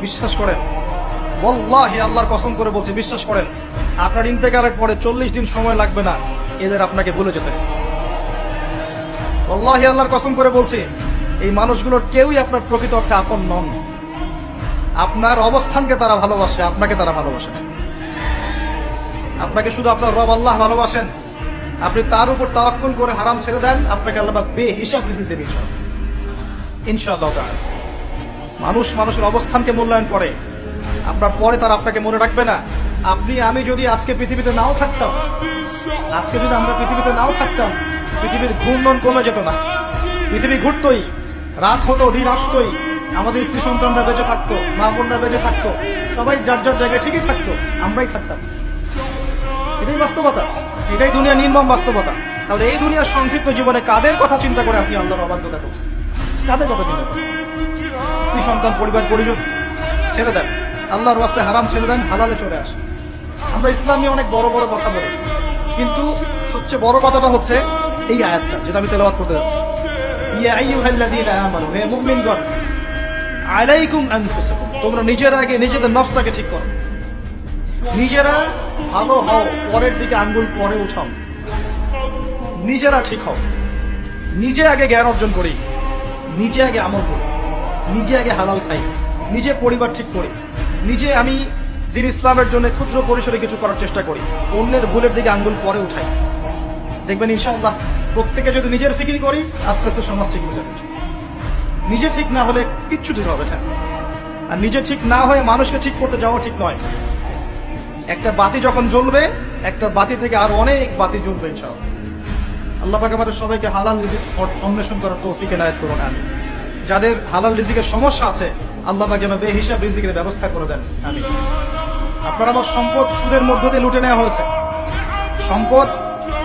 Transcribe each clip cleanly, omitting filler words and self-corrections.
বিশ্বাস করেন, ওয়াল্লাহি আল্লাহর কসম করে বলছি, বিশ্বাস করেন, আপনার ইন্তেকালের পরে 40 দিন সময় লাগবে না এদের আপনাকে ভুলে যেতে। ওয়াল্লাহি আল্লাহর কসম করে বলছি, এই মানুষগুলোর কেউই আপনার প্রকৃত অর্থে আপন নন। আপনার অবস্থানকে তারা ভালোবাসে, আপনাকে তারা ভালোবাসে না। আপনাকে শুধু আপনার রব আল্লাহ ভালোবাসেন, আপনি তার উপর তাওয়াক্কুল করে হারাম ছেড়ে দেন, আপনাকে আল্লাহ বেহিসাব রিজিক দেবে ইনশাআল্লাহ। মানুষ মানুষের অবস্থানকে মূল্যায়ন করে, আপনার পরে তারা আপনাকে মনে রাখবে না। আপনি আমি যদি আজকে পৃথিবীতে নাও থাকতাম, আজকে যদি আমরা পৃথিবীতে নাও থাকতাম, পৃথিবীর ঘূর্ণন কমে যেত না, পৃথিবী ঘুরতই, রাত হতো, দিন আসতোই, আমাদের স্ত্রী সন্তানরা বেঁচে থাকতো, মা বোনরা বেঁচে থাকতো, সবাই যার যার জায়গায় ঠিকই থাকতো, আমরাই থাকতাম। এটাই বাস্তবতা, এটাই দুনিয়া নির্মম বাস্তবতা। তাহলে এই দুনিয়ার সংক্ষিপ্ত জীবনে কাদের কথা চিন্তা করে আপনি আল্লাহর অবাধ্যতা করছেন? কাদের কথা চিন্তা করেন? স্ত্রী সন্তান পরিবার পরিজন ছেড়ে দেন, আল্লাহর ওয়াস্তে হারাম ছেড়ে দেন, হালালে চলে আসে। আমরা ইসলামী অনেক বড় বড় কথা বলি, কিন্তু সবচেয়ে বড় কথাটা হচ্ছে এই আয়াতটা যেটা আমি তেলাওয়াত করতে যাচ্ছি। ইয়া আইয়ুহাল্লাযীনা আমানু, হে মুমিনগণ, আলাইকুম আনফুসাকুম, তোমরা নিজের আগে নিজেদের নফসটাকে ঠিক করো, নিজেরা ভালো হও, পরের দিকে আঙ্গুল পরে উঠাও, নিজেরা ঠিক হও। নিজে আগে জ্ঞান অর্জন করি, নিজে আগে আমল করি, নিজে আগে হালাল খাই, নিজে পরিবার ঠিক করি, নিজে আমি দিন ইসলামের জন্য ক্ষুদ্র পরিসরে কিছু করার চেষ্টা করি, অন্যের ভুলের দিকে আঙ্গুল পরে উঠাই। দেখবেন ইনশাআল্লাহ প্রত্যেকে যদি নিজের ফিকির করি, আস্তে আস্তে সমাজ ঠিক হয়ে যাবে। নিজে ঠিক না হলে কিচ্ছু ঠিক হবে না। আর নিজে ঠিক না হয়ে মানুষকে ঠিক করতে যাওয়া ঠিক নয়। একটা বাতি যখন জ্বলবে, একটা বাতি থেকে আরো অনেক বাতি জ্বলবে ইনশাআল্লাহ। আল্লাহ পাক আমাদের সবাইকে হালাল রিজিক অন্বেষণ করার তৌফিক এনায়েত করুন। আমি যাদের হালাল রিজিকের সমস্যা আছে, আল্লাহ পাক যেন বেহিসাব রিজিকের ব্যবস্থা করে দেন। আমি আপনার আমার সম্পদ সুদের মধ্য দিয়ে লুটে নেওয়া হয়েছে, সম্পদ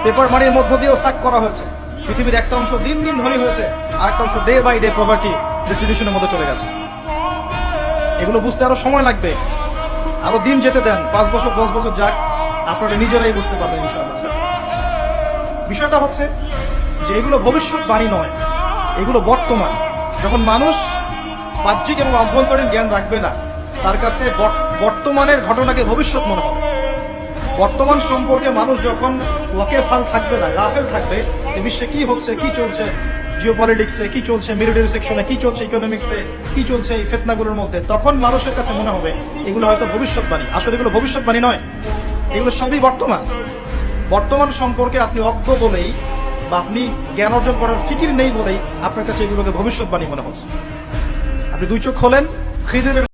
পেপার মানির মধ্য দিয়েও সাক করা হয়েছে। পৃথিবীর একটা অংশ দিন দিন ধনী হয়েছে, আর একটা অংশ ডে বাই ডে প্রপার্টি ডিস্ট্রিবিউশনের মধ্যে চলে গেছে। এগুলো বুঝতে আরো সময় লাগবে, আরো দিন যেতে দেন, 5 বছর 10 বছর যাক, আপনারা নিজেরাই বুঝতে পারবেন ইনশাআল্লাহ। বিষয়টা হচ্ছে যে এগুলো ভবিষ্যৎবাণী নয়, এগুলো বর্তমান। যখন মানুষ বাহ্যিক এবং অভ্যন্তরীণ জ্ঞান রাখবে না, তার কাছে বর্তমানের ঘটনাকে ভবিষ্যৎ মনে হবে। বর্তমান সম্পর্কে মানুষ যখন ওয়াকেফাল থাকবে না, গাফেল থাকবে যে বিশ্বে কি হচ্ছে, কি চলছে, জিওপলিটিক্সে কি চলছে, মিলিটারি সেকশনে কি চলছে, ইকোনমিক্সে কি চলছে, এই ফিতনাগুলোর মধ্যে, তখন মানুষের কাছে মনে হবে এগুলো হয়তো ভবিষ্যৎবাণী। আসলে এগুলো ভবিষ্যৎবাণী নয়, এগুলো সবই বর্তমান। বর্তমান সম্পর্কে আপনি অজ্ঞ বলেই বা আপনি জ্ঞান অর্জন করার ফিকির নেই বলেই আপনার কাছে এগুলোকে ভবিষ্যৎবাণী মনে হচ্ছে। আপনি দুই চোখ খোলেন, খিদিরের